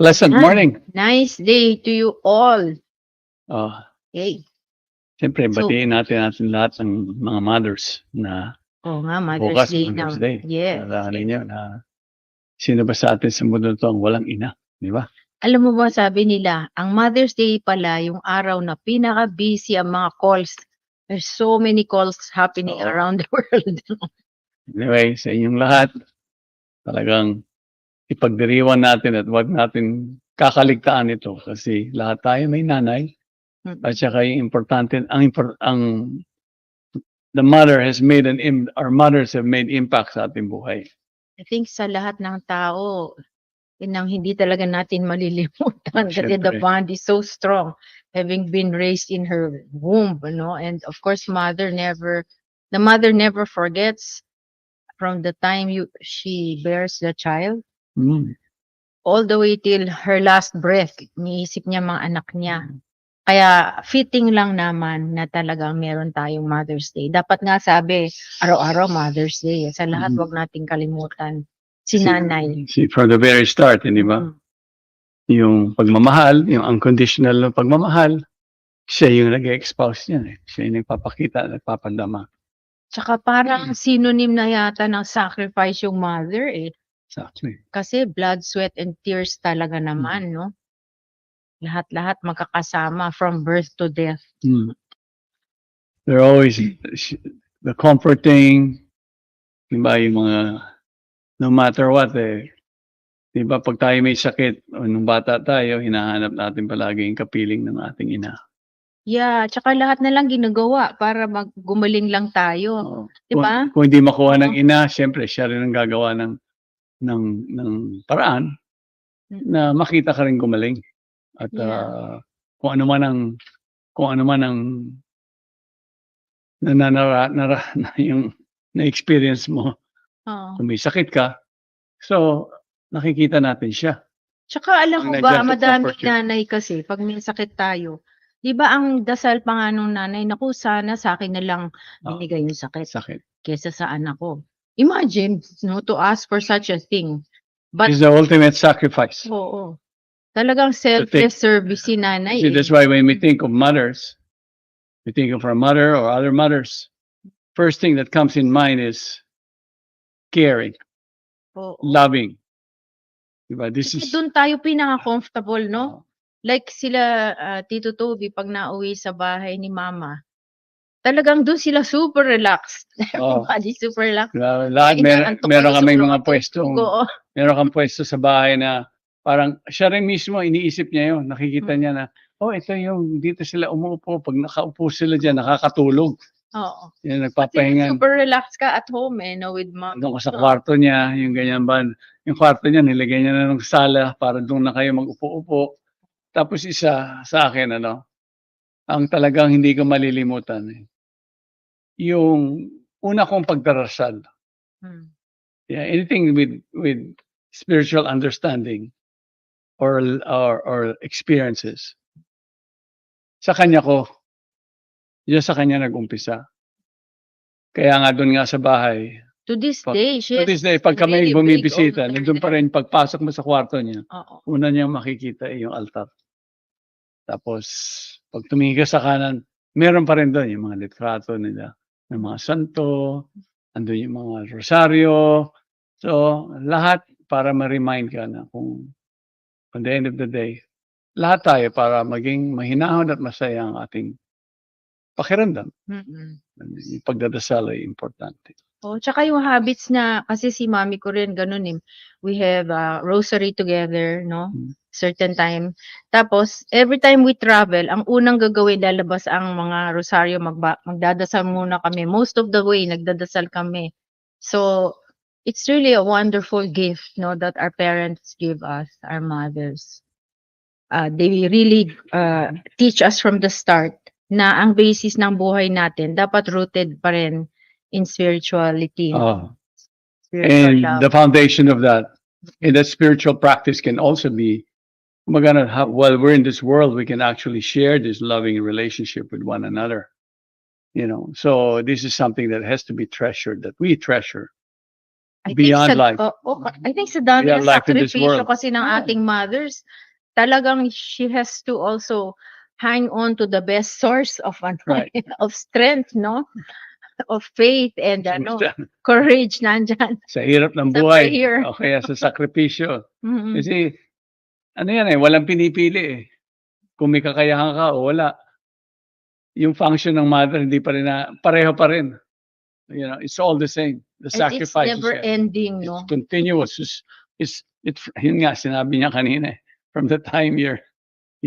Pleasant Yan. morning. Nice day to you all. Oh, Hey. siyempre So, batiin natin lahat ng mga mothers na nga, Mother's bukas Day Mother's na. Day. Yes. Alalahanin ninyo na sino ba sa atin sa mundo to ang walang ina, di ba? Alam mo ba, sabi nila, ang Mother's Day pala yung araw na pinaka-busy ang mga calls. There's so many calls happening Oo. around the world. Anyway, sa inyong lahat, talagang ipagdiriwang natin at wag natin kakaligtaan ito kasi lahat tayo may nanay at saka yung importante, the mother has made our mothers have made impact sa ating buhay. I think sa lahat ng tao, yun ang hindi talaga natin malilimutan kasi the Siyempre. bond is so strong, having been raised in her womb, and of course, the mother never forgets from the time she bears the child Mm. all the way till her last breath. Iniisip niya mga anak niya. Kaya fitting lang naman na talagang meron tayong Mother's Day. Dapat nga sabi, araw-araw Mother's Day. Sa lahat, wag nating kalimutan si nanay. From the very start, hindi ba? Yung pagmamahal, yung unconditional na pagmamahal, siya yung nag-expose niyan. Siya yung nagpapakita, nagpapadama. Tsaka parang synonym na yata ng sacrifice yung mother eh. Exactly. Kasi blood, sweat, and tears talaga naman, no? Lahat-lahat magkakasama from birth to death. They're always the comforting, di ba, yung mga, no matter what di ba, pag tayo may sakit, o nung bata tayo, hinahanap natin palagi yung kapiling ng ating ina. Yeah, tsaka lahat na lang ginagawa para gumaling lang tayo. Oo. Di ba? Kung hindi makuha ng ina, siyempre siya rin ang gagawa ng paraan na makita ka rin gumaling. At kung ano man ang yung na-experience mo, kung may sakit ka, so nakikita natin siya. Tsaka alam mo Ang ba, nandiyan to madaming comfort you. nanay kasi pag may sakit tayo, di ba ang dasal pa nga nung nanay, naku sana sa akin na lang binigay yung sakit kesa sa anak ko. Imagine, to ask for such a thing. But, It's the ultimate sacrifice. oo. Talagang selfless service si nanay. See, that's why when we think of mothers, we think of our mother or other mothers, first thing that comes in mind is caring, loving. Diba? This Kasi is doon tayo pinaka-comfortable, no? Like sila, Tito Toby, pag nauwi sa bahay ni Mama, talagang doon sila super relaxed. Everybody super relaxed. lahat meron kaming mga pwesto. Meron kang pwesto sa bahay na parang siya rin mismo iniisip niya yun. Nakikita niya na, ito yung dito sila umuupo. Pag nakaupo sila dyan, nakakatulog. Oo. Yan, Kasi nagpapahinga. super relaxed ka at home, with Mom. Doon ka sa kwarto niya, yung ganyan ba? Yung kwarto niya, nilagay niya na ng sala para doon na kayo mag-upo-upo. Tapos isa sa akin, ang talagang hindi ko malilimutan, yung una kong pagdarasal. Yeah, anything with spiritual understanding or experiences. Sa kanya sa kanya nag-umpisa. Kaya nga doon nga sa bahay. To this day, pag kami bumibisita, nandun pa rin pagpasok mo sa kwarto niya. Una niyang makikita yung altar. Tapos, pag tumingin ka sa kanan, meron pa rin doon yung mga litrato nila, ng mga santo, andun yung mga rosaryo. So, lahat para ma-remind ka na kung on the end of the day, lahat tayo para maging mahinahon at masaya ang ating pakiramdam. Yung pagdadasal ay importante. Tsaka yung habits na, kasi si mami ko rin ganun we have rosary together, no? Certain time. Tapos, every time we travel, ang unang gagawin, lalabas ang mga rosaryo, magdadasal muna kami. Most of the way, nagdadasal kami. So, it's really a wonderful gift, no, that our parents give us, our mothers. They really teach us from the start na ang basis ng buhay natin dapat rooted pa rin in spirituality. And love. The foundation of that, in that spiritual practice can also be, while we're in this world, we can actually share this loving relationship with one another. So this is something that has to be treasured, that we treasure. I think beyond sa life. I think sa dami Beyond ng life in this sakripisyo world. kasi ng ating mothers, talagang she has to also hang on to the best source of Right. of strength, no? Of faith and courage nandyan Sa hirap ng sa buhay prayer. o kaya sa sakripisyo. Mhm. Kasi ano yan walang pinipili eh. Kung may kakayahan ka o wala. Yung function ng mother hindi pa rin pareho pa rin. You know, it's all the same. The And it's sacrifice never ending, it's no? continuous. It's yun nga sinabi niya kanina from the time you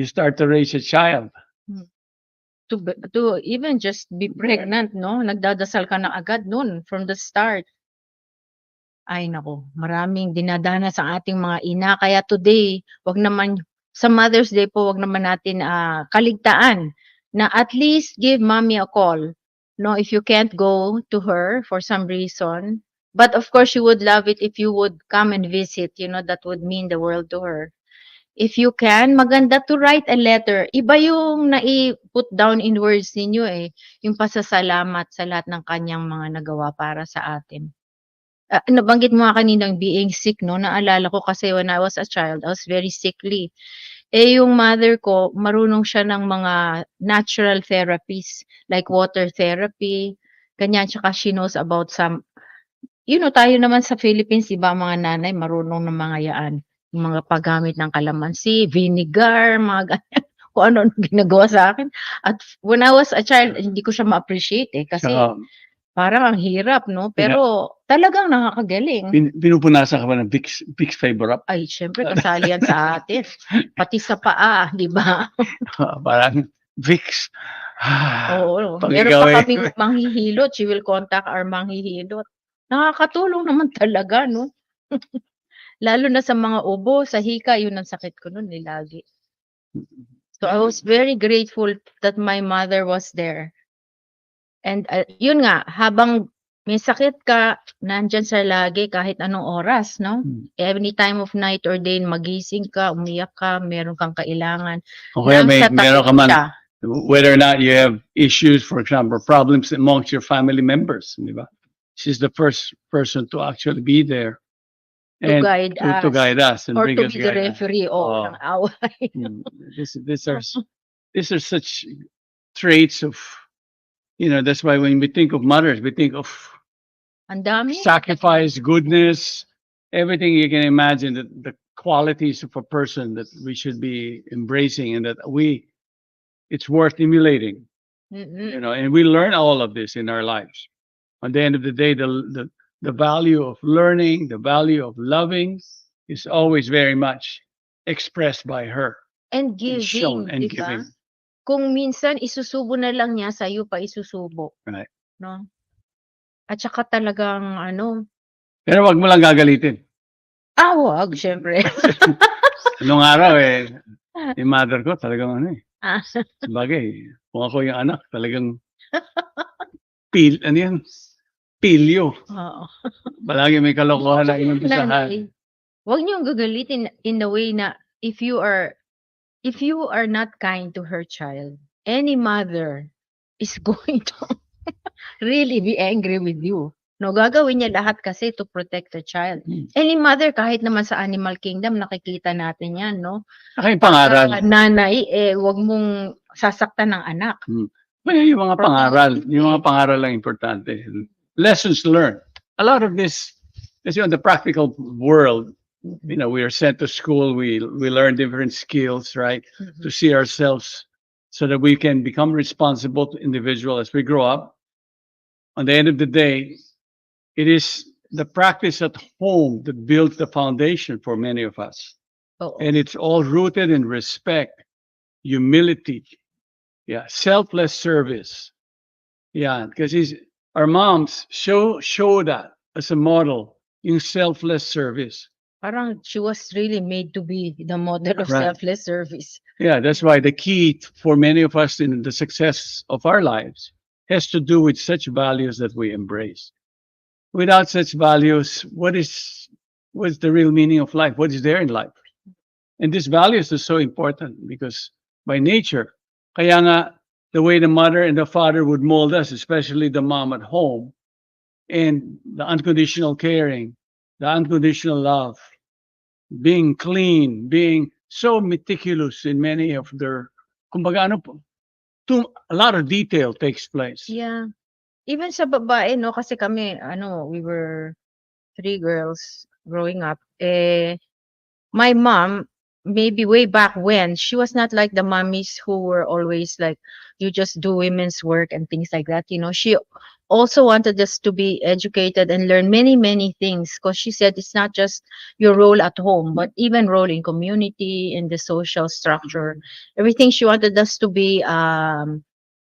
start to raise a child. To even just be pregnant, no? Nagdadasal ka na agad nun from the start. Ay nako, maraming dinadanas ang ating mga ina. Kaya today, wag naman sa Mother's Day po, wag naman natin kaligtaan na at least give mommy a call. No, if you can't go to her for some reason, but of course you would love it if you would come and visit, you know, that would mean the world to her. If you can, maganda to write a letter. Iba yung nai-put down in words ninyo eh, yung pasasalamat sa lahat ng kanyang mga nagawa para sa atin. Nabanggit mo nga kanina yung being sick, no? Naalala ko kasi when I was a child, I was very sickly. Eh, yung mother ko, marunong siya ng mga natural therapies, like water therapy, ganyan. Tsaka she knows about some, you know, tayo naman sa Philippines, iba mga nanay, marunong ng mga yaan. Yung mga paggamit ng kalamansi, vinegar, mga ganyan. Kung ano ginagawa sa akin. At when I was a child, hindi ko siya ma-appreciate eh. Kasi parang ang hirap, no? Pero talagang nakakagaling. Pinupunasan ka ba ng Vicks Vapor Up? Ay, syempre, kasali yan sa atin. Pati sa paa, di ba? Parang Vicks. Oo. Meron pa kaming manghihilot. She will contact our manghihilot. Nakakatulong naman talaga, no? Lalo na sa mga ubo, sa hika, yun ang sakit ko nun lagi. So I was very grateful that my mother was there. And yun nga, habang may sakit ka, nandyan siya lagi kahit anong oras, no? Any time of night or day, magising ka, umiyak ka, meron kang kailangan. Okay, meron ka man, whether or not you have issues, for example, problems amongst your family members, di ba? She's the first person to actually be there. To guide us and or bring to us be the referee ng away. These are such traits of, you know, that's why when we think of mothers, we think of sacrifice, goodness, everything you can imagine, the qualities of a person that we should be embracing and that it's worth emulating. You know, and we learn all of this in our lives. At the end of the day, the value of learning, the value of loving is always very much expressed by her. And giving, shown and diba? giving. Kung minsan isusubo na lang niya, sa'yo pa isusubo. Right. No? At saka talagang Pero wag mo lang gagalitin. Wag, syempre. Nung araw yung mother ko talagang sabagay, kung ako yung anak, talagang pilyo. Oo. Palagi may kalokohan na inumpisahan. Wag niyong gagalitin in the way na if you are not kind to her child, any mother is going to really be angry with you. No, gagawin niya lahat kasi to protect the child. Any mother, kahit naman sa Animal Kingdom, nakikita natin yan, no? Yung pangaral. Nanay, wag mong sasaktan ng anak. Yung mga pangaral lang importante. Lessons learned. A lot of this, kasi on the practical world, you know, we are sent to school, we learn different skills, right? To see ourselves so that we can become responsible individual as we grow up. On the end of the day, it is the practice at home that builds the foundation for many of us. And it's all rooted in respect, humility, selfless service. Because our moms show that as a model in selfless service. Parang she was really made to be the model of selfless service. Yeah, that's why the key for many of us in the success of our lives has to do with such values that we embrace. Without such values, what's the real meaning of life? What is there in life? And these values are so important because by nature, kaya nga, the way the mother and the father would mold us, especially the mom at home, and the unconditional caring, the unconditional love, being clean, being so meticulous in many of their, kumbaga ano po, a lot of detail takes place. Yeah. Even sa babae, no, kasi kami, ano, we were 3 girls growing up. My mom, maybe way back when, she was not like the mommies who were always like, you just do women's work and things like that. She also wanted us to be educated and learn many, many things because she said it's not just your role at home, but even role in community, in the social structure, everything. She wanted us to be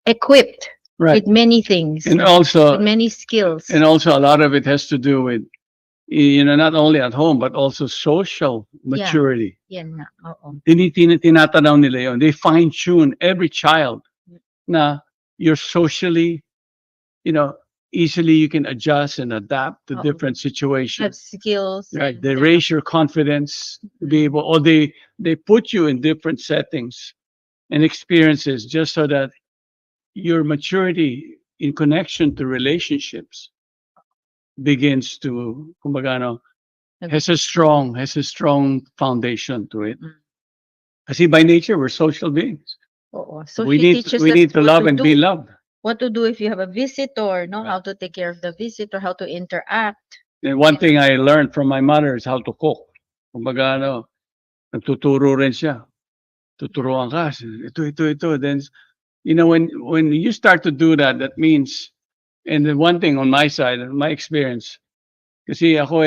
equipped Right. with many things, And with also, many skills. and also a lot of it has to do with, not only at home, but also social maturity. Yan na, oo. Tinatanaw nila yun. They fine-tune every child na you're socially, easily you can adjust and adapt to Oo. different Have situations. skills. Right. and, They raise your confidence to be able, or they put you in different settings and experiences just so that your maturity in connection to relationships begins to, kumbaga, has a strong foundation to it. Mm. Kasi by nature, we're social beings. Oo. So we she need teaches we us need to what love to and do. be loved. What to do if you have a visitor, no? Right. How to take care of the visitor, how to interact. And one thing I learned from my mother is how to cook. Kumbaga, nagtuturo rin siya. Tuturuan ka. Ito. Then, when you start to do that, that means, and the one thing on my side, my experience, kasi ako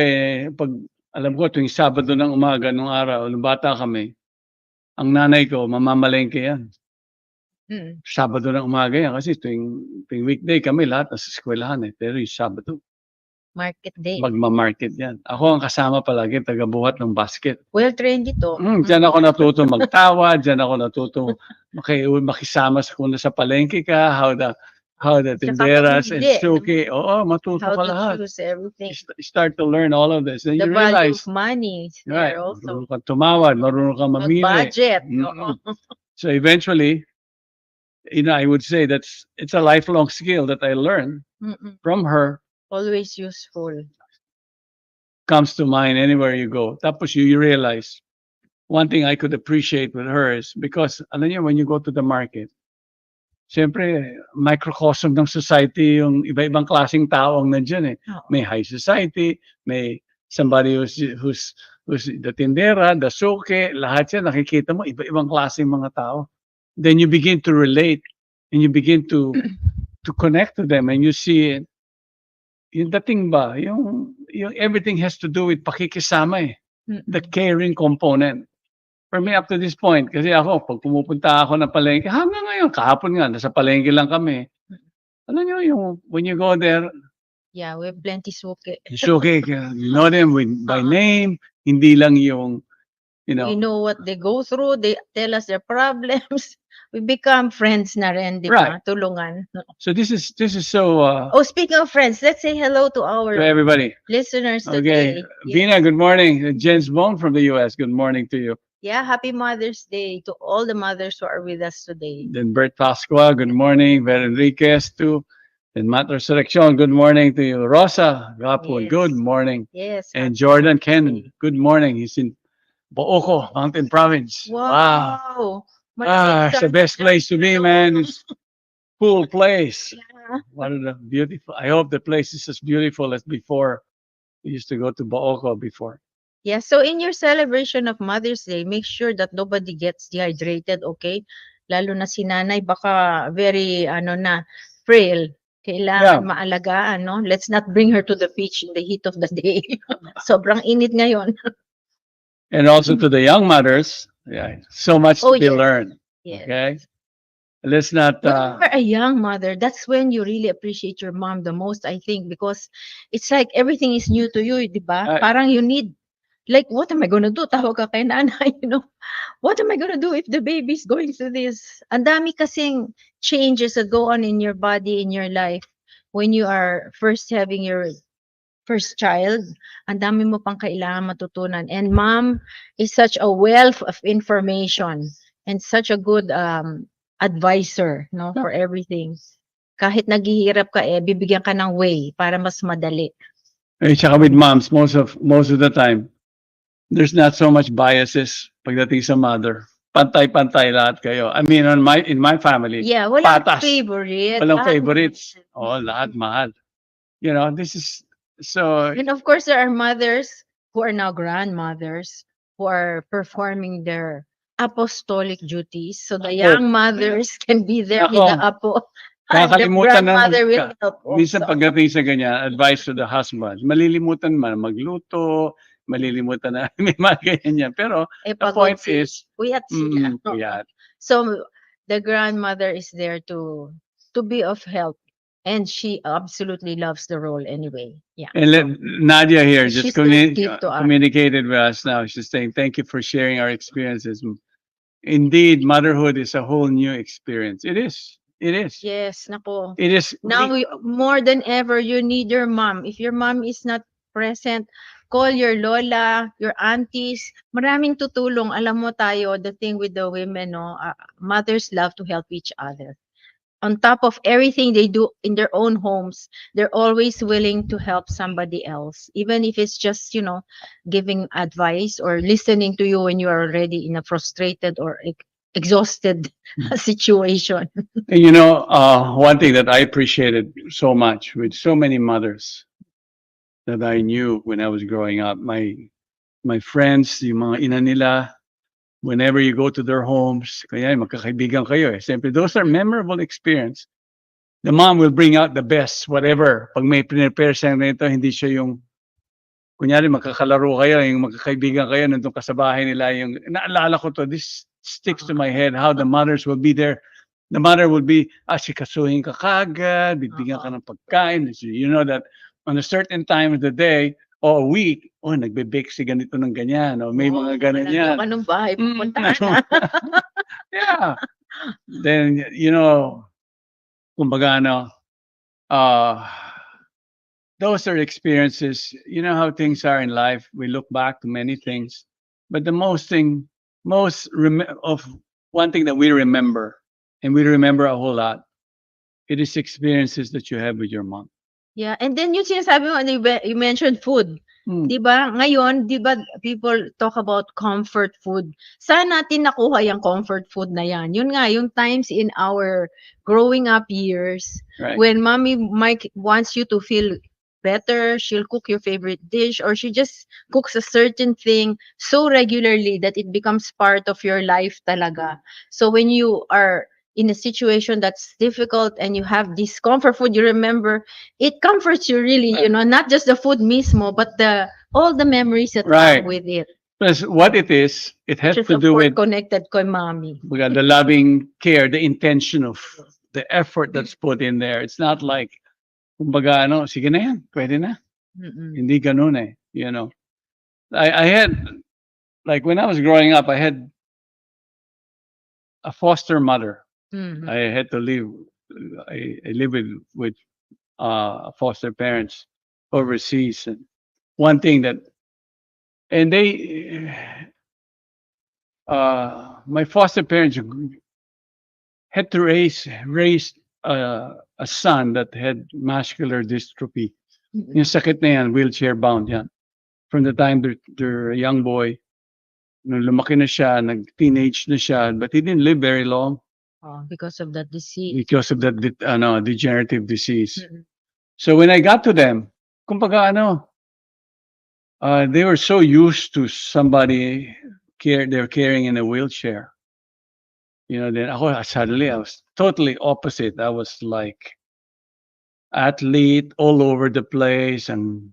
pag alam ko tuwing Sabado ng umaga nung araw, nung bata kami, ang nanay ko mamamalengke yan. Mm. Sabado ng umaga yan kasi tuwing weekday kami lahat nasa eskwelahan pero yung Sabado Market day. magma-market yan. Ako ang kasama palagi taga-buhat ng basket. Well-trained ito. Diyan ako natuto magtawa, diyan ako natuto makisama kung nasa palengke ka, how the tinderas and pamili, suki. Oo, matuto How ka to lahat. choose everything. You start to learn all of this. Then The you value realize, of money is right, there also. marunong kang tumawad, marunong kang mamili. Mag-budget. Mm-mm. So eventually, I would say it's a lifelong skill that I learned Mm-mm. from her. Always useful. Comes to mind anywhere you go. Tapos you realize, one thing I could appreciate with her is because, alam niyo, when you go to the market, siyempre, microcosm ng society yung iba-ibang klaseng tao ang nandiyan Oo. May high society, may somebody who's the tindera, the suke, lahat yan, nakikita mo, iba-ibang klaseng mga tao. Then you begin to relate and you begin to connect to them and you see yung dating ba, yung everything has to do with pakikisama the Mm-mm. caring component. For me, up to this point, kasi ako, pag pumupunta ako ng palengke, hanggang ngayon, kahapon nga, nasa palengke lang kami. Alam niyo, when you go there, Yeah, we have plenty suke. it's okay, you know them by name, hindi lang yung, We know what they go through. They tell us their problems. We become friends na rin, di ba? Right. Tulungan. So this is so, Oh, speaking of friends, let's say hello to to our everybody. listeners Okay, today. Vina, good morning. Jen's Bone from the US, good morning to you. Yeah, happy Mother's Day to all the mothers who are with us today. Then Bert Pascua, good morning. Ver Enriquez too. And Matt Resurrection, good morning to you. Rosa Gapon, Yes. good morning. Yes. And happy Jordan Mother's Ken, Day. good morning. He's in Booco, Mountain Province. Wow. It's the best place to be, man. It's cool place. Yeah. One of the beautiful. I hope the place is as beautiful as before. We used to go to Booco before. Yeah, so in your celebration of Mother's Day, make sure that nobody gets dehydrated, okay? Lalo na si nanay, baka very, frail. Kailangan maalagaan, no? Let's not bring her to the beach in the heat of the day. Sobrang init ngayon. And also to the young mothers, so much to be yes. learned. Yes. Okay, let's not. When you're a young mother, that's when you really appreciate your mom the most, I think, because it's like everything is new to you, di ba? Parang you need, like, what am I gonna do? Tawag ka kay nanay, What am I gonna do if the baby's going through this? Ang dami kasing changes that go on in your body, in your life, when you are first having your first child. Ang dami mo pang kailangan matutunan. And mom is such a wealth of information and such a good advisor, no, for everything. Kahit naghihirap ka, bibigyan ka ng way para mas madali. Eh, tsaka with moms, most of the time, there's not so much biases pagdating sa mother. Pantay-pantay lahat kayo. I mean, in my family, Yeah, walang patas. favorite. Walang Lahat favorites. mahal. Oo, lahat mahal. You know, this is so And of course, there are mothers who are now grandmothers who are performing their apostolic duties. So the young mothers can be there with the nako, and the kakalimutan na grandmother will help minsan also. pagdating sa ganyan, advice to the husband, malilimutan man magluto, malilimutan na may mga ganyan yan. Pero Eh, the pagod point si is, puyat sila. puyat. So the grandmother is there to be of help. And she absolutely loves the role anyway. Yeah. And let, Nadia here She's just the gift to us. communicated with us now. She's saying, thank you for sharing our experiences. Indeed, motherhood is a whole new experience. It is. It is. Yes, nako. It is. Now, more than ever, you need your mom. If your mom is not present, call your lola, your aunties. Maraming tutulong. Alam mo tayo, the thing with the women, no, mothers love to help each other. On top of everything they do in their own homes, they're always willing to help somebody else, even if it's just, giving advice or listening to you when you are already in a frustrated or exhausted situation. And you know, one thing that I appreciated so much with so many mothers that I knew when I was growing up, my friends, yung mga ina nila, whenever you go to their homes, kaya magkakaibigan kayo eh. Siyempre, those are memorable experience. The mom will bring out the best, whatever. Pag may prepare siya nito, hindi siya yung, kunyari magkakalaro kayo, yung magkakaibigan kayo, nandun ka sa bahay nila, yung, naalala ko to, this sticks to my head, how the mothers will be there. The mother will be, asikasuhin ka kagad, bibigyan ka ng pagkain. You know that on a certain time of the day, or a week, nagbe-bake si ganito ng ganyan, o may mga ganun yan. Anong bahay pupuntahan na? Yeah. Then, kumbaga those are experiences. You know how things are in life. We look back to many things, but the of one thing that we remember, and we remember a whole lot, it is experiences that you have with your mom. Yeah, and then yung sinasabi mo, you mentioned food. Di ba? Ngayon, di ba people talk about comfort food. Saan natin nakuha yung comfort food na yan? Yun nga, yung times in our growing up years, Right. when mommy Mike wants you to feel better, she'll cook your favorite dish, or she just cooks a certain thing so regularly that it becomes part of your life talaga. So when you are in a situation that's difficult and you have this comfort food, you remember, it comforts you really, not just the food mismo, but all the memories that Right. come with it. Plus, what it is, it has Just to of do course with connected kay mommy. the loving care, the intention of the effort that's put in there. It's not like, kumbaga, sige na yan, pwede na. Mm-mm. Hindi ganun eh, I had, like when I was growing up, I had a foster mother. Mhm. I had to live, I live with foster parents overseas. And one thing that, and they, my foster parents had to raise a son that had muscular dystrophy. Yung sakit na yan, wheelchair bound yan. From the time they're a young boy, nung lumaki na siya, nag-teenage na siya, but he didn't live very long Because of that disease. because of that degenerative disease. Mm-mm. So when I got to them, kumbaga they were so used to somebody they're carrying in a wheelchair. Then suddenly I was totally opposite. I was like athlete all over the place, and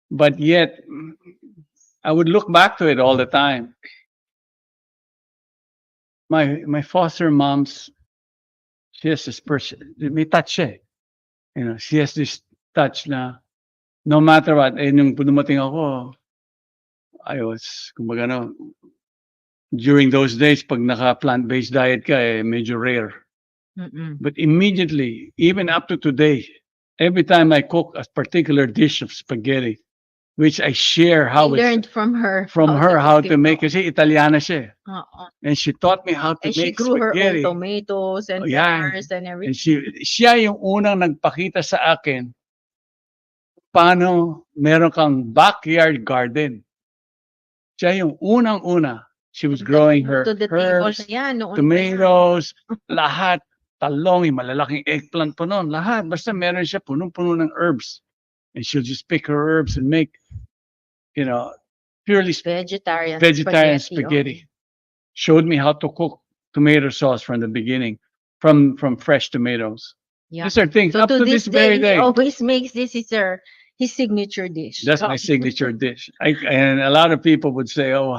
but yet I would look back to it all the time. My foster mom's, she has this person, may touch siya eh. She has this touch na no matter what, nung dumating ako, I was, kumbaga during those days, pag naka plant-based diet ka, medyo rare. Mm-mm. But immediately, even up to today, every time I cook a particular dish of spaghetti, which I share I how learned from her. how to cook make, it. kasi Italiana siya. Oo. And she taught me how to And she make grew her own spaghetti. tomatoes and Yeah. peppers and And everything. siya yung unang nagpakita sa akin paano meron kang backyard garden. Siya yung unang-una. She was growing her To the table herbs, na yan, noon pa yan. tomatoes, lahat. Talong, yung malalaking eggplant pa noon. Lahat. Basta meron siya punong-puno ng herbs. And she'll just pick her herbs and make, purely Vegetarian spaghetti. Showed me how to cook tomato sauce from the beginning, from fresh tomatoes. Yeah. These are things So up to this very he day. always makes this his signature dish. That's my signature dish. And a lot of people would say, "Oh,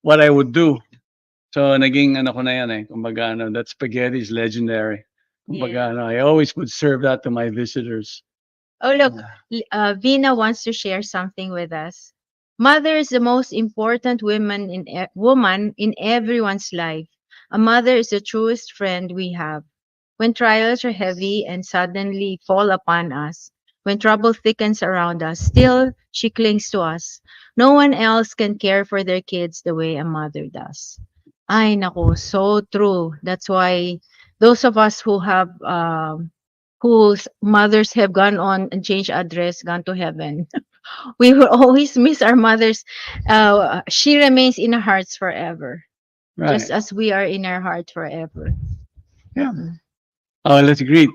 what I would do." So naging ano ko na yan eh. Kumbaga, that spaghetti is legendary. Kumbaga, I always would serve that to my visitors. Oh, look, Vina wants to share something with us. Mother is the most important woman in everyone's life. A mother is the truest friend we have. When trials are heavy and suddenly fall upon us, when trouble thickens around us, still she clings to us. No one else can care for their kids the way a mother does. Ay, nako, so true. That's why those of us who have whose mothers have gone on and changed address, gone to heaven. We will always miss our mothers. She remains in our hearts forever, Right. just as we are in our heart forever. Yeah. Oh, let's greet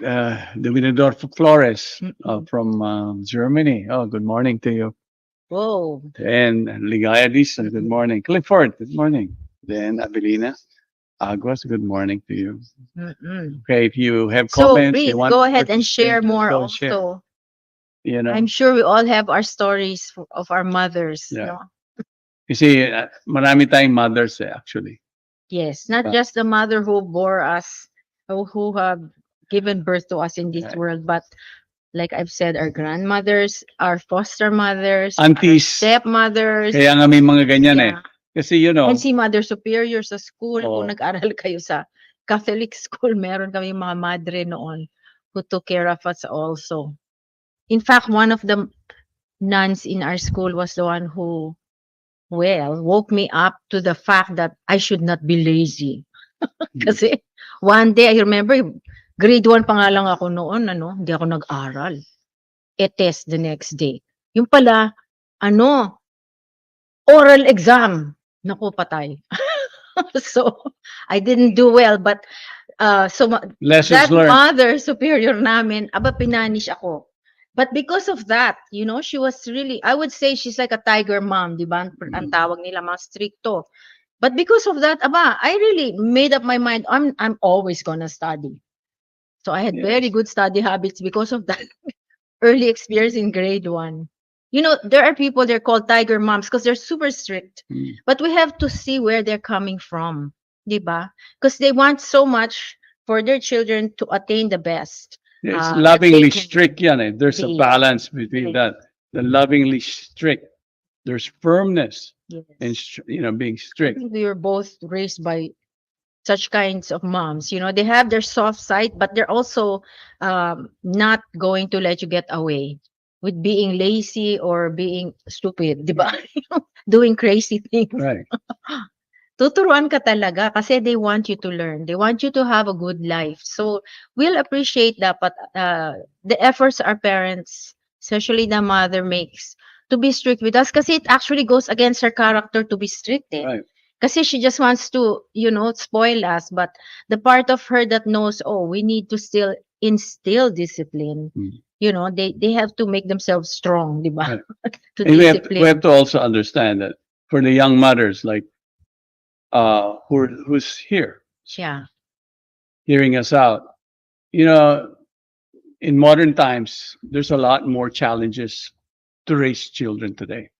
Dominador Flores from Germany. Oh, good morning to you. Whoa. And Ligaya Dizon, good morning. Clifford, good morning. Then Abelina Aguas, good morning to you. Okay, if you have So comments, please you want go to ahead and share participate, more go also. share. I'm sure we all have our stories of our mothers. Yeah. No? You see, marami tayong mothers actually. Yes, not just the mother who bore us, who have given birth to us in this Right. world, but like I've said, our grandmothers, our foster mothers, Aunties. our stepmothers. Kaya nga may mga ganyan eh. Yeah. Kasi And si Mother Superior sa school, Oo. kung nag-aral kayo sa Catholic school, meron kami mga madre noon who took care of us also. In fact, one of the nuns in our school was the one who, woke me up to the fact that I should not be lazy. Kasi one day, I remember, grade 1 pa nga lang ako noon, hindi ako nag-aral. Test the next day. Yung pala, oral exam. Naku, patay. So, I didn't do well, but lessons that learned. mother superior namin, pinanish ako. But because of that, she was really, I would say she's like a tiger mom, di ba? Ang tawag nila, mga stricto. But because of that, I really made up my mind, I'm always gonna study. So I had very good study habits because of that early experience in grade 1. There are people, they're called tiger moms because they're super strict. But we have to see where they're coming from, di ba? Because they want so much for their children to attain the best. It's that lovingly they can strict yan eh. There's a be. balance between that. The lovingly strict. There's firmness Yes. and being I strict. think we were both raised by such kinds of moms. They have their soft side, but they're also not going to let you get away with being lazy or being stupid, di ba? Doing crazy things. Right. Tuturuan ka talaga kasi they want you to learn. They want you to have a good life. So, we'll appreciate dapat the efforts our parents, especially the mother, makes to be strict with us kasi it actually goes against her character to be strict. Right. Kasi she just wants to, spoil us. But the part of her that knows, we need to still instill discipline. They have to make themselves strong, di ba? Right. To And discipline. we have to also understand that for the young mothers, like who's here, Yeah. hearing us out, in modern times, there's a lot more challenges to raise children today.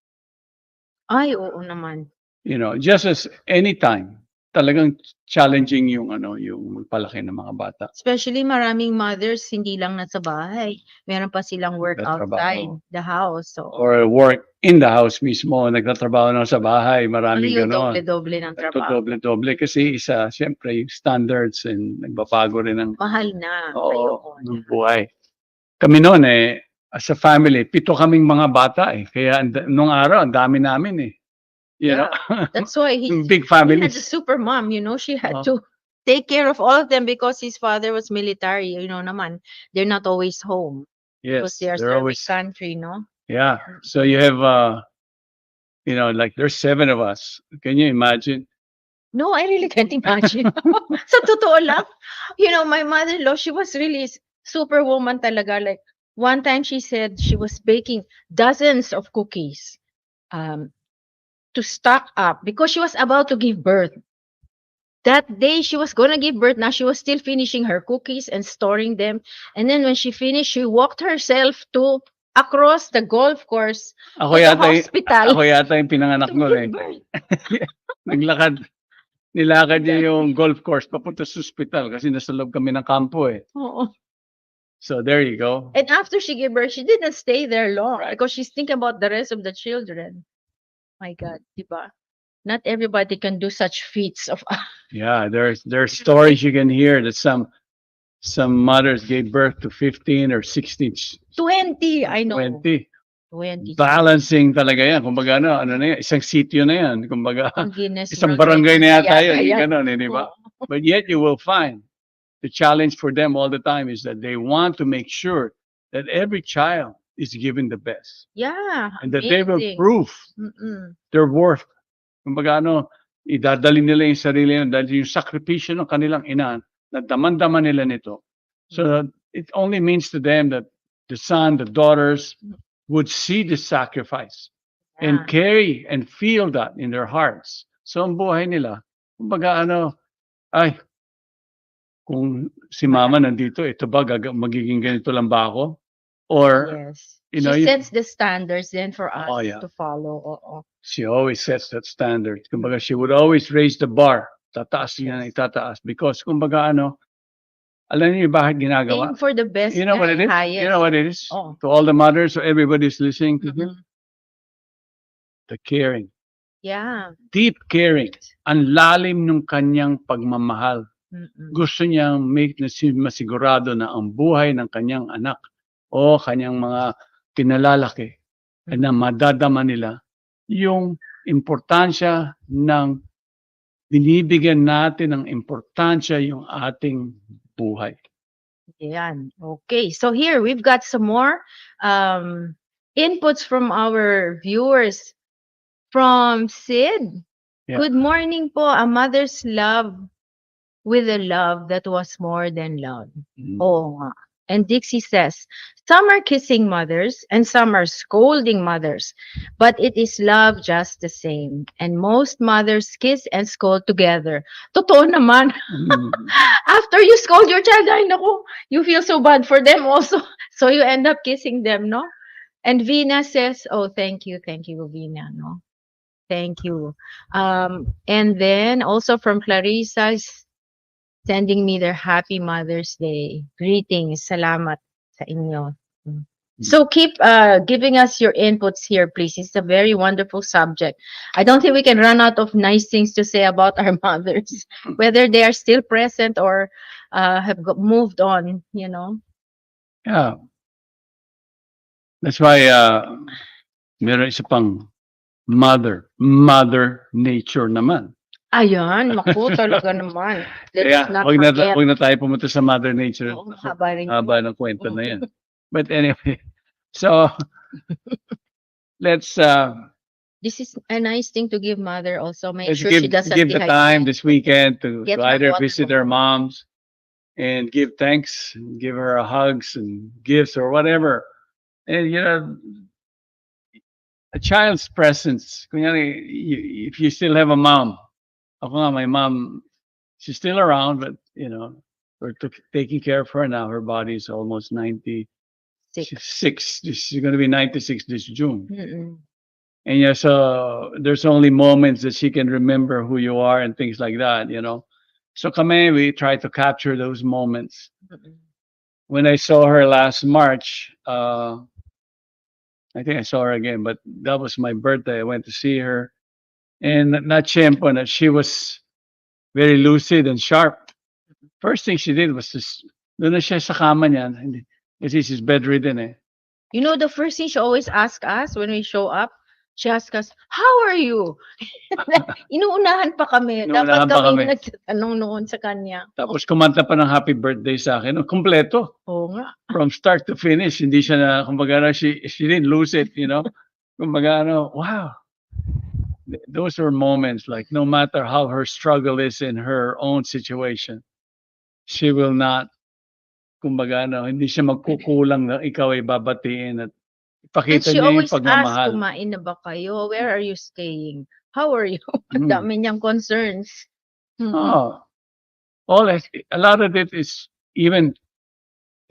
Ay, oo naman. Just as any time, talagang challenging yung magpalaki ng mga bata. Especially maraming mothers, hindi lang nasa bahay. Meron pa silang work outside Nagtatrabaho. the house. So, Or work in the house mismo, nagtatrabaho na sa bahay, maraming yung ganon. doble-doble ng trabaho. Doble-doble kasi siyempre yung standards and nagbabago rin ng Mahal na. ng buhay. Kami noon as a family, 7 kaming mga bata Kaya nung araw, ang dami namin You know? That's why Big he families. had a super mom, she had to take care of all of them because his father was military, naman. They're not always home. because Yes, they are they're serving always, country, no? yeah. So you have, like there's 7 of us. Can you imagine? No, I really can't imagine. Sa totoo lang, my mother-in-law, she was really superwoman talaga. Like, one time she said she was baking dozens of cookies um, to stock up because she was about to give birth. That day she was gonna give birth. Now she was still finishing her cookies and storing them. And then when she finished, she walked herself to across the golf course Ako to the yata hospital ako yata yung pinanganak to nun, give eh. birth. Naglakad Nilakad niya yung golf course papunta sa ospital kasi nasa loob kami ng kampo, eh. Oo. So there you go. And after she gave birth, she didn't stay there long Right. because she's thinking about the rest of the children. My God, diba? Not everybody can do such feats of Yeah, there's stories you can hear that some mothers gave birth to 15 or 16, 20. I know. 20. 20. Balancing talaga yan. Kumbaga ano na yan, isang sitio na yan. Kumbaga, Ang Guinness isang World barangay Record na yata yata yan. Yung yan. ganun, di ba? Oo. But yet you will find the challenge for them all the time is that they want to make sure that every child is given the best Yeah, and that they will amazing. prove Mm-mm. their worth. Kumbaga idadali nila yung sarili nila dahil yung sakripisyo ng kanilang ina na daman-daman nila nito. So it only means to them that the son, the daughters would see the sacrifice and Yeah. carry and feel that in their hearts. So ang buhay nila, kumbaga ay, kung si mama nandito, ito ba magiging ganito lang ba ako? Or, Yes. you know, She sets the standards then for us Oh, yeah. to follow. Oo. she always sets that standard. Kumbaga, she would always raise the bar. Tataas niya na Yes. itataas. Because, kumbaga, alam niyo bakit ginagawa? Aim for the best. You know what it is? Highest. You know what it is? Oh. To all the mothers, so everybody's listening to this, Mm-mm. the caring. Yeah. Deep caring. Ang lalim ng kanyang pagmamahal. Mm-mm. Gusto niyang masigurado na ang buhay ng kanyang anak o kanyang mga kinalalaki ay na madadama nila yung importansya ng binibigyan natin ng importansya yung ating buhay. Yan. Okay. So here we've got some more inputs from our viewers. From Sid. Yeah. Good morning po. A mother's love with a love that was more than love. Mm. Oo nga. And Dixie says, some are kissing mothers and some are scolding mothers, but it is love just the same. And most mothers kiss and scold together. Totoo naman. Mm. After you scold your child, ay naku, you feel so bad for them also. So you end up kissing them, no? And Vina says, oh, thank you, Vina, no? Thank you. And then also from Clarissa sending me their happy Mother's Day. Greetings. Salamat sa inyo. So keep giving us your inputs here, please. It's a very wonderful subject. I don't think we can run out of nice things to say about our mothers, whether they are still present or have moved on, Yeah. That's why meron isa pang mother nature naman. Ayan, naku, talaga naman. Let's Kaya not wag forget. na tayo pumunta sa mother nature. Oo, haba rin Haba ng kwento na yan. But anyway, so let's This is a nice thing to give mother also. Make let's sure she doesn't give the time this weekend to Get either water visit from our moms and give thanks, and give her hugs and gifts or whatever. And a child's presence. Kunyari, if you still have a mom, ako nga, my mom, she's still around, but we're taking care of her now. Her body is almost 96. She's going to be 96 this June. Mm-mm. And so there's only moments that she can remember who you are and things like that, So kami, we try to capture those moments. Mm-mm. When I saw her last March, I think I saw her again, but that was my birthday. I went to see her. And na-tiyempo na she was very lucid and sharp. First thing she did was doon na siya sa kama niya. Kasi she's bedridden eh. The first thing she always asks us when we show up, She asked us, "How are you?" Inuunahan pa kami. Dapat Inuunahan pa kami kami. yung nagtatanong noon sa kanya. Tapos kumanta pa ng happy birthday sa akin. Kumpleto. Oo nga. From start to finish. Hindi siya na, kumbaga, she didn't lose it, you know. Kumbaga, wow. Those are moments like no matter how her struggle is in her own situation, she will not, kumbaga, hindi siya magkukulang na ikaw ay babatiin at And ipakita she niya yung always asks, pagmamahal. kumain na ba kayo? Where are you staying? How are you? Ang Mm. dami niyang concerns. Oh, a lot of it is even,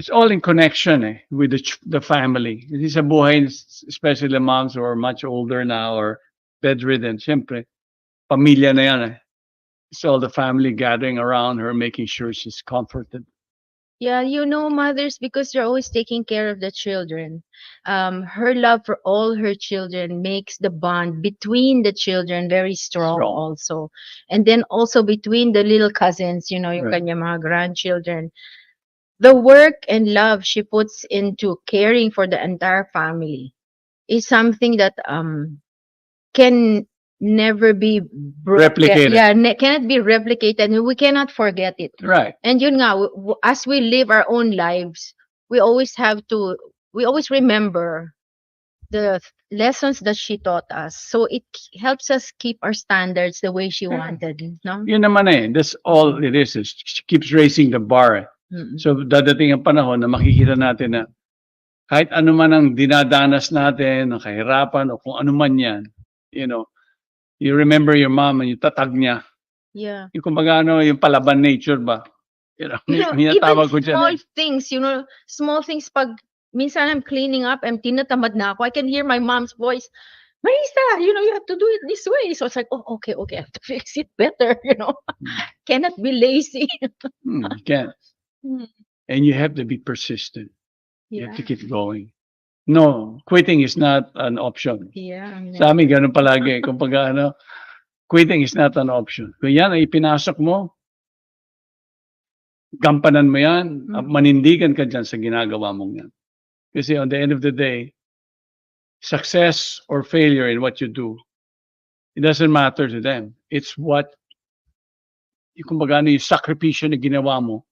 it's all in connection with the family. Kasi sa buhay, especially the moms who are much older now or bedridden, siyempre, pamilya na yan eh. It's all the family gathering around her, making sure she's comforted. Yeah, you know, mothers, because you're always taking care of the children. Her love for all her children makes the bond between the children very strong Strong. also. And then also between the little cousins, you know, yung Right. kanya mga grandchildren. The work and love she puts into caring for the entire family is something that can never be Replicated. Yeah, cannot be replicated. We cannot forget it. Right. And yun nga, as we live our own lives, we always remember the lessons that she taught us. So it helps us keep our standards the way she wanted, no? Yun naman eh. That's all it is. She keeps raising the bar eh. Mm-mm. So dadating ang panahon na makikita natin na kahit ano man ang dinadanas natin, ang kahirapan o kung ano man yan, you know, you remember your mom and yung tatag niya. Yeah. Yung kumbaga yung palaban nature ba? You know, Even tawag ko dyan small eh. things, you know, small things pag minsan I'm cleaning up, I'm tinatamad na ako, I can hear my mom's voice, Marisa, you know, you have to do it this way. So it's like, oh, okay, I have to fix it better, you know. Cannot be lazy. You can't. Mm. And you have to be persistent. You Yeah. have to keep going. No, quitting is not an option. Yeah. Sa amin, ganun palagi. Kumbaga, quitting is not an option. Kung yan ay pinasok mo, gampanan mo yan, manindigan ka dyan sa ginagawa mong yan. Kasi on the end of the day, success or failure in what you do, it doesn't matter to them. It's what, kumbaga, yung sakripisyo na ginawa mo,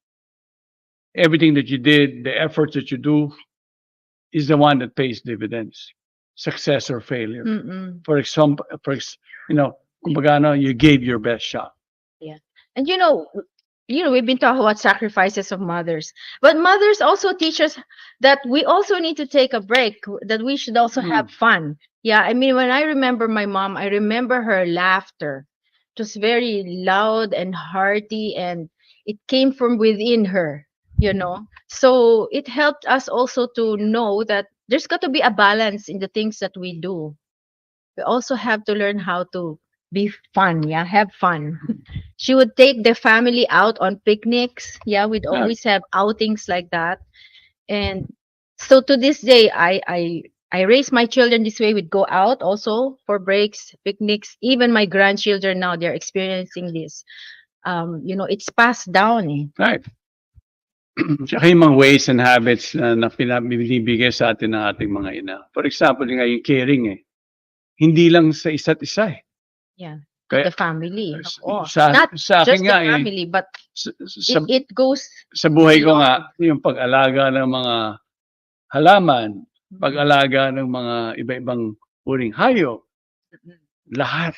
everything that you did, the efforts that you do, is the one that pays dividends. Success or failure. Mm-mm. For example, kumbaga, you gave your best shot. Yeah. And you know, we've been talking about sacrifices of mothers, but mothers also teach us that we also need to take a break, that we should also have fun. Yeah. I mean, when I remember my mom, I remember her laughter. It was very loud and hearty, and it came from within her, you know. So it helped us also to know that there's got to be a balance in the things that we do. We also have to learn how to be fun. Yeah, have fun. She would take the family out on picnics. Yeah, we'd always have outings like that. And so to this day, I raise my children this way. We'd go out also for breaks, picnics. Even my grandchildren now, they're experiencing this. You know, it's passed down. Eh. Right. Tsaka yung mga ways and habits na pinabibigay sa atin ng ating mga ina. For example, yung caring eh. Hindi lang sa isa't isa eh. Yeah. Kaya, The family. Oh, sa not akin just the nga eh. family, but Sa, it goes. sa buhay ko nga, yung pag-alaga ng mga halaman, pag-alaga ng mga iba-ibang uring hayop, lahat.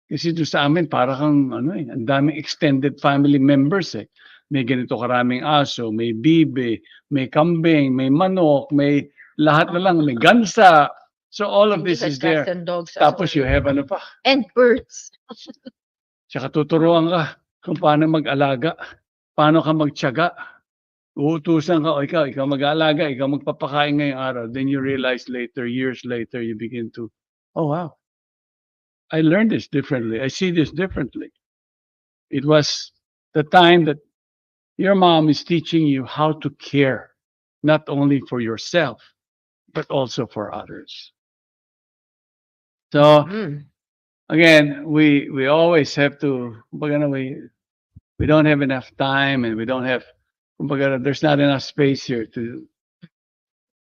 Kasi doon sa amin, para kang, ang daming extended family members eh. May ganito karaming aso, may bibe, may kambing, may manok, may lahat na lang, may gansa. So all of this is there. Tapos you have ano pa. And birds. Tsaka tuturuan ka kung paano mag-alaga, paano ka magtiyaga. Uutusan ka, ikaw mag-aalaga, ikaw magpapakain ngayong araw. Then you realize later, years later, you begin to, oh wow, I learned this differently. I see this differently. It was the time that your mom is teaching you how to care, not only for yourself, but also for others. So, again, we always have to, we don't have enough time and we don't have, there's not enough space here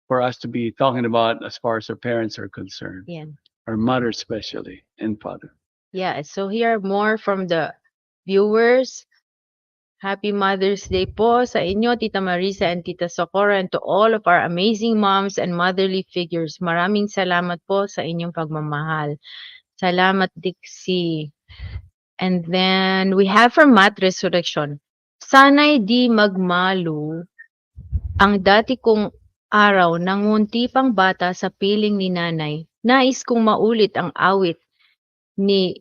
for us to be talking about as far as our parents are concerned. Yeah. our mother especially, and father. Yeah, so here more from the viewers. Happy Mother's Day po sa inyo, Tita Marisa and Tita Socorro, and to all of our amazing moms and motherly figures. Maraming salamat po sa inyong pagmamahal. Salamat, Dixie. And then we have from Matt Resurrection. Sana'y di magmalo ang dati kong araw ng munti pang bata sa piling ni nanay. Nais kong maulit ang awit ni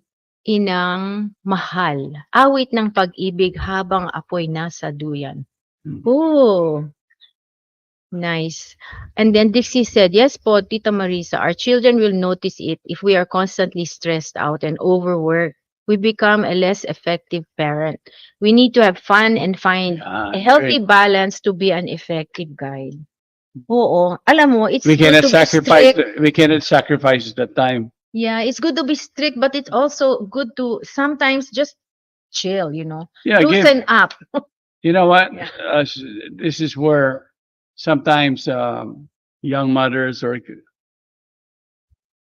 Inang Mahal. Awit ng pag-ibig habang apoy nasa duyan. Mm. Oh, nice. And then Dixie said, yes po, Tita Marisa, our children will notice it if we are constantly stressed out and overworked. We become a less effective parent. We need to have fun and find a healthy balance to be an effective guide. Oo, alam mo, it's We good cannot to be sacrifice. strict. We cannot sacrifice the time. Yeah, it's good to be strict, but it's also good to sometimes just chill, Yeah, loosen up. You know what? Yeah. This is where sometimes young mothers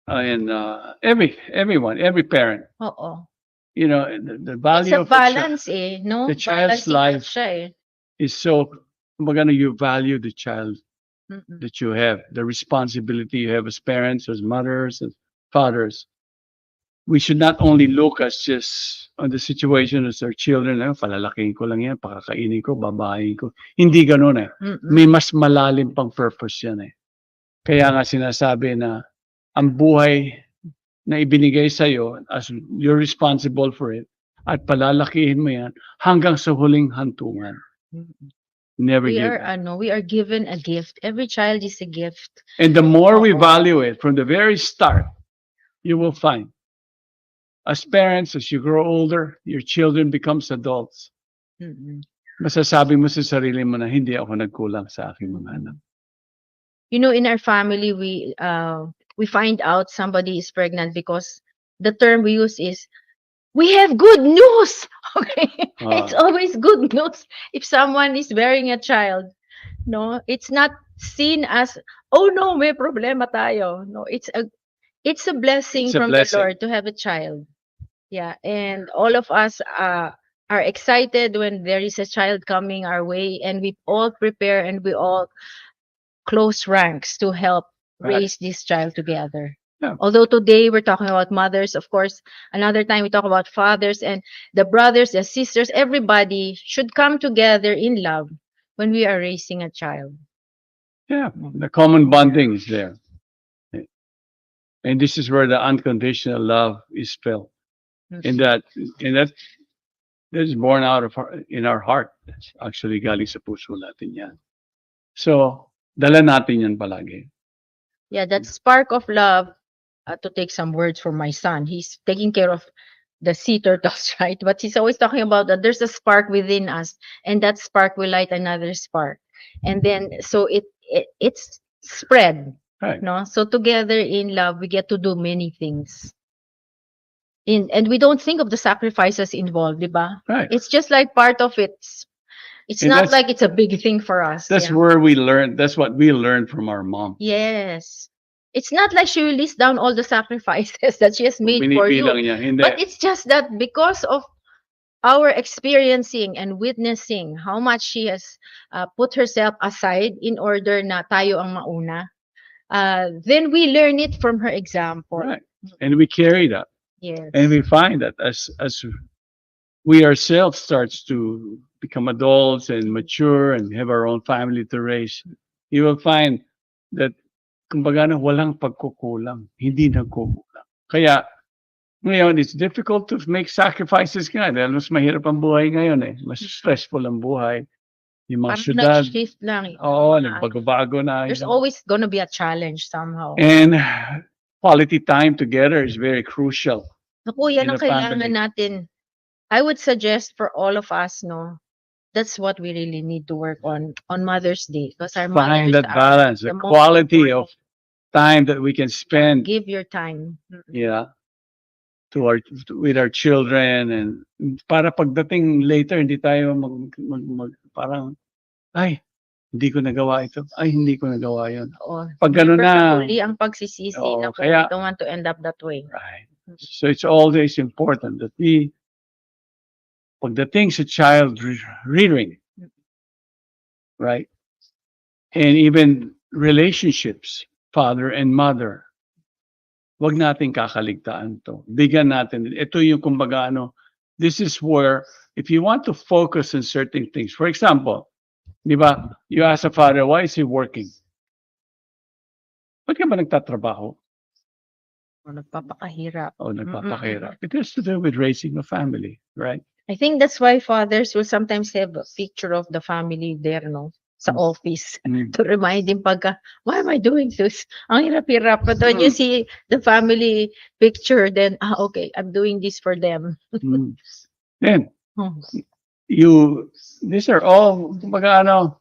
and everyone, every parent, Oo. the It's value a of a child balance no? the child's Balancing life act siya eh. is so. Kumbaga, you value the child Mm-mm. that you have, the responsibility you have as parents, as mothers, as fathers. We should not only look as just on the situation as our children, palalakihin ko lang yan, pakakainin ko, babayin ko. Hindi ganun eh. Mm-mm. May mas malalim pang purpose yan eh. Kaya nga sinasabi na ang buhay na ibinigay sa'yo, as you're responsible for it, at palalakihin mo yan hanggang sa huling hantungan. Mm-mm. Never We give are up. we are given a gift. Every child is a gift. And the more we Oo. value it from the very start, you will find, as parents, as you grow older, your children becomes adults. Mm-mm. Masasabi mo sa sarili mo na hindi ako nagkulang sa aking mga anak. In our family, we find out somebody is pregnant because the term we use is, we have good news. Okay, it's always good news if someone is bearing a child. No, it's not seen as, oh no, may problema tayo. No, it's a blessing It's a from blessing. the Lord to have a child. Yeah, and all of us are excited when there is a child coming our way, and we all prepare and we all close ranks to help Right. raise this child together. Yeah. Although today we're talking about mothers, of course, another time we talk about fathers, and the brothers, the sisters, everybody should come together in love when we are raising a child. Yeah, the common bonding is there. And this is where the unconditional love is felt. And that is born out of in our heart. That's actually galing sa puso natin yan. So, dala natin yan palagi. Yeah, that spark of love, to take some words from my son, he's taking care of the sea turtles, right? But he's always talking about that there's a spark within us, and that spark will light another spark. And then, so it's spread, Right. no? So together in love, we get to do many things. And we don't think of the sacrifices involved, diba? Right. It's just like part of it. It's And not that's- like it's a big thing for us. That's yeah. where we learn. That's what we learned from our mom. Yes. It's not like she will list down all the sacrifices that she has made for you. Binibilang niya. Hindi. But it's just that because of our experiencing and witnessing how much she has put herself aside in order na tayo ang mauna, then we learn it from her example. Right. And we carry that. Yes. And we find that as we ourselves starts to become adults and mature and have our own family to raise, you will find that kumbaga na walang pagkukulang, hindi nagkukulang. Kaya ngayon, it's difficult to make sacrifices nga dahil mas mahirap ang buhay ngayon eh. Mas stressful ang buhay. Yung mga Parang syudad, nag-shift lang. oo, nagbago-bago na. There's always gonna be a challenge somehow. And quality time together is very crucial. Naku, yan in ang a kailangan family. natin. I would suggest for all of us, no, that's what we really need to work on Mother's Day. Because our Find mothers that are balance, the the most quality of important. time that we can spend, Give your time. yeah, with our children, and para pagdating later hindi tayo parang ay hindi ko nagawa ito. Ay, hindi ko nagawa yun. Oo. Pag gano'n Siyempre sa na, huli ang pagsisisi oo, na kaya, don't want to end up that way. right. So it's always important that pagdating sa child rearing, right? And even relationships, father and mother, wag nating kakaligtaan to. Bigyan natin. Ito yung kumbaga this is where if you want to focus on certain things. For example, di ba, you ask a father, why is he working? Ba't ka ba nagtatrabaho? O nagpapakahirap. O nagpapakahirap? It has to do with raising a family, right? I think that's why fathers will sometimes have a picture of the family there, no? Sa office. To remind him pagka, why am I doing this? Ang hirap-hirap. But when you see the family picture, then, okay, I'm doing this for them. Then, Hmm. these are all, kumbaga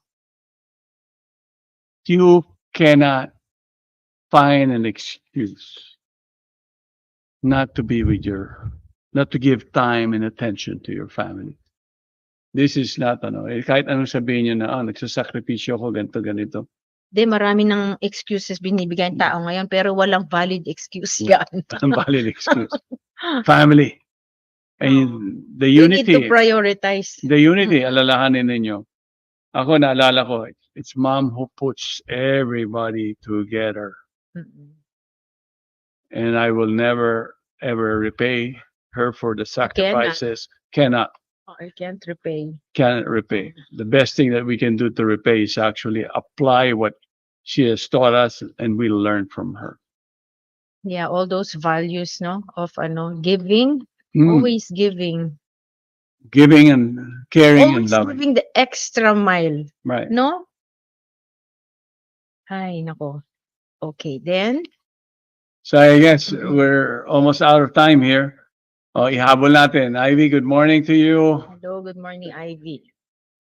you cannot find an excuse not to be with not to give time and attention to your family. This is not, kahit anong sabihin nyo na, nagsasakripisyo ako, ganito. Marami ng excuses binibigay ang tao ngayon, pero walang valid excuse yan. Walang valid excuse. Family. And the You need to unity, prioritize. alalahanin ninyo. Ako, naalala ko, it's mom who puts everybody together. And I will never, ever repay her for the sacrifices. Cannot I can't repay. The best thing that we can do to repay is actually apply what she has taught us, and we'll learn from her. Yeah, all those values, no, of giving, always giving. Giving and caring and Always loving. giving the extra mile. Right. No? Ay, nako. Okay, then. So I guess we're almost out of time here. Ihabol natin. Ivy, good morning to you. Hello, good morning, Ivy.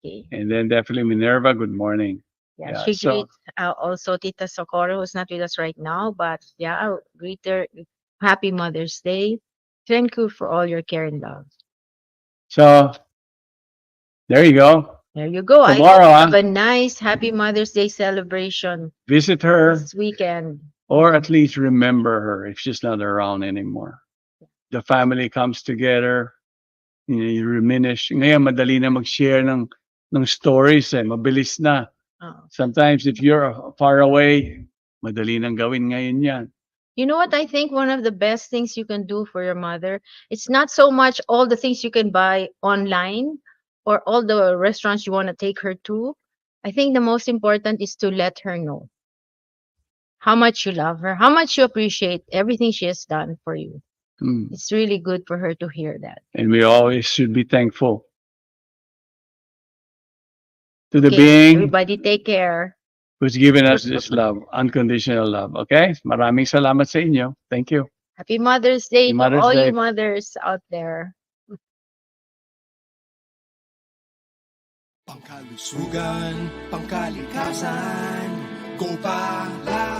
Okay. And then definitely Minerva, good morning. Yeah, she greets also Tita Socorro, who's not with us right now, but yeah, I'll greet her. Happy Mother's Day. Thank you for all your care and love. So, there you go. There you go. Tomorrow, I have a nice Happy Mother's Day celebration visit her, this weekend. or at least remember her if she's not around anymore. The family comes together, you reminisce. Ngayon, madali na mag-share ng stories, mabilis na. Sometimes if you're far away, madali nang gawin ngayon yan. You know what I think one of the best things you can do for your mother, it's not so much all the things you can buy online or all the restaurants you want to take her to. I think the most important is to let her know how much you love her, how much you appreciate everything she has done for you. It's really good for her to hear that. And we always should be thankful to the being. Everybody take care. Who's given us this love, unconditional love. Okay? Maraming salamat sa inyo. Thank you. Happy Mother's Day to Mother's all Day. you mothers out there. Pangkalusugan, pangkalikasan, go Palakas!